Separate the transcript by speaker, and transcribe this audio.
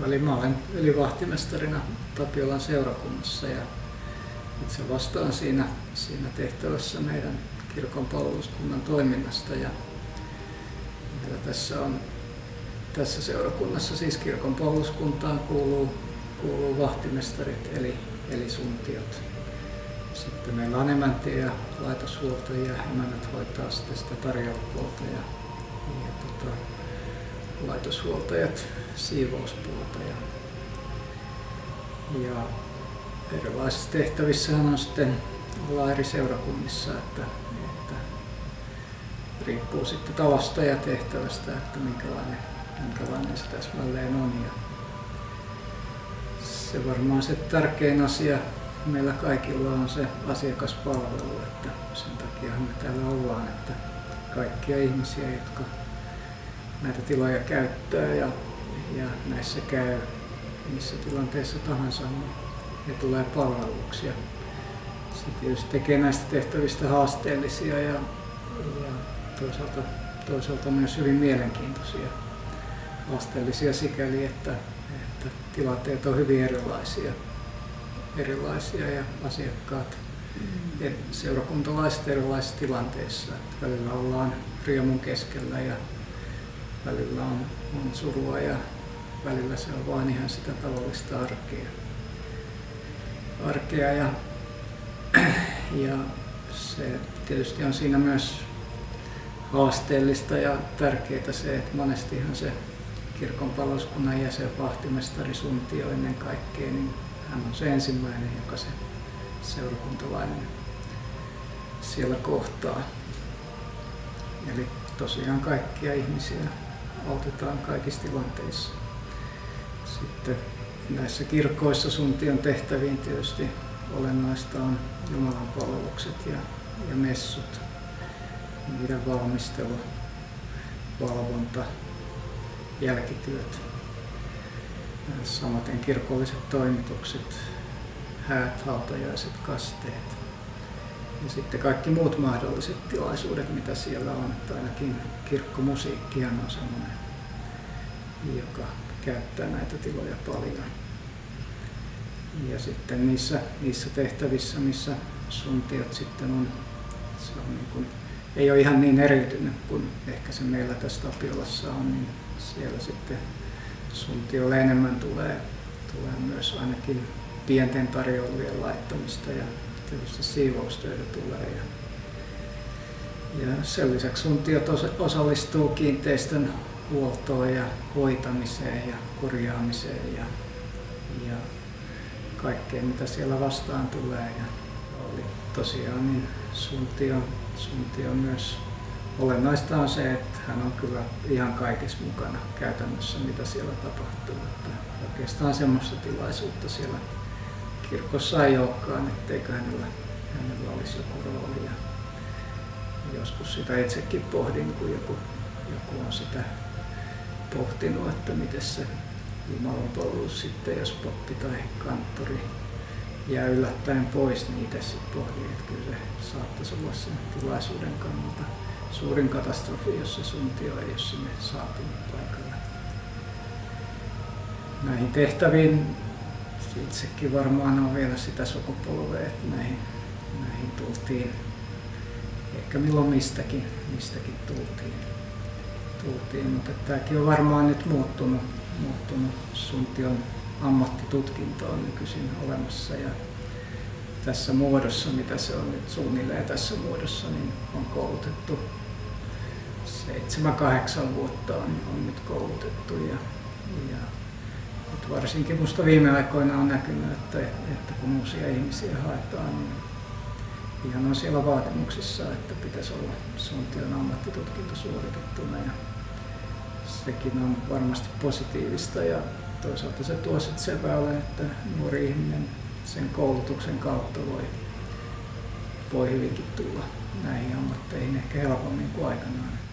Speaker 1: Eli mä olen ylivahtimestarina Tapiolan seurakunnassa ja itse vastaan siinä tehtävässä meidän kirkon palveluskunnan toiminnasta. Ja meillä tässä seurakunnassa siis kirkon palveluskuntaan kuuluu vahtimestarit eli suntiot. Sitten meillä on emäntiä ja laitoshuoltajia. Emännät hoitaa sitten sitä tarjouspuolta ja laitoshuoltajat siivouspuolta. Ja erilaisissa tehtävissä on sitten ollaan eri seurakunnissa, että riippuu sitten talosta ja tehtävästä, että minkälainen se täsmälleen on. Ja se varmaan se tärkein asia meillä kaikilla on se asiakaspalvelu, että sen takia me täällä ollaan, että kaikkia ihmisiä, jotka näitä tiloja käyttää ja näissä käy missä tilanteessa tahansa, niin he tulee palveluksi. Se tietysti tekee näistä tehtävistä haasteellisia ja toisaalta myös hyvin mielenkiintoisia. Haasteellisia sikäli, että tilanteet on hyvin erilaisia ja asiakkaat seurakuntalaiset erilaisissa tilanteissa. Että välillä ollaan riemun keskellä ja välillä on surua ja välillä se on vain ihan sitä tavallista arkea ja se tietysti on siinä myös haasteellista ja tärkeää se, että monestihan se kirkon palveluskunnan jäsen, vahtimestari, suntio ennen kaikkea, niin hän on se ensimmäinen, joka se seurakuntalainen siellä kohtaa. Eli tosiaan kaikkia ihmisiä autetaan kaikissa tilanteissa. Sitten näissä kirkoissa suntion tehtäviin tietysti olennaista on Jumalan palvelukset ja messut, niiden valmistelu, valvonta, jälkityöt, samaten kirkolliset toimitukset, häät, hautajaiset, kasteet ja sitten kaikki muut mahdolliset tilaisuudet, mitä siellä on. Että ainakin kirkkomusiikkihan on semmoinen, joka käyttää näitä tiloja paljon. Ja sitten niissä tehtävissä, missä suntiot sitten on, se on niin kuin, ei ole ihan niin eriytynyt kuin ehkä se meillä tässä Tapiolassa on, niin siellä sitten suntiolle enemmän tulee myös ainakin pienten tarjoilujen laittamista ja tietysti siivoustöitä tulee. Ja sen lisäksi suntiot osallistuu kiinteistön huoltoon ja hoitamiseen ja korjaamiseen ja kaikkeen mitä siellä vastaan tulee. Ja oli tosiaan niin suntio myös olennaista on se, että hän on kyllä ihan kaikessa mukana käytännössä mitä siellä tapahtuu. Että oikeastaan semmoista tilaisuutta siellä kirkossa ei olekaan, etteikö hänellä olisi joku rooli. Ja joskus sitä itsekin pohdin, kun joku on sitä pohtinut, että miten se Jumalan palvelus sitten, jos pappi tai kanttori jää yllättäen pois, niin itse sitten pohdin, että kyllä se saattaisi olla sen tilaisuuden kannalta suurin katastrofi, jos se suntio ei ole sinne saapunut paikalle. Näihin tehtäviin itsekin varmaan on vielä sitä sukupolvea, että näihin tultiin ehkä milloin mistäkin tultiin, mutta tämäkin on varmaan nyt muuttunut. Suntion ammattitutkinto on nykyisin olemassa ja tässä muodossa, mitä se on nyt suunnilleen tässä muodossa, niin on koulutettu 7-8 vuotta on nyt koulutettu ja varsinkin minusta viime aikoina on näkynyt, että kun uusia ihmisiä haetaan, niin ihan on siellä vaatimuksissa, että pitäisi olla suntion ammattitutkinto suoritettuna ja sekin on varmasti positiivista ja toisaalta se tuo sitten sen väylän, että nuori ihminen sen koulutuksen kautta voi hyvinkin tulla näihin ammatteihin ehkä helpommin kuin aikanaan.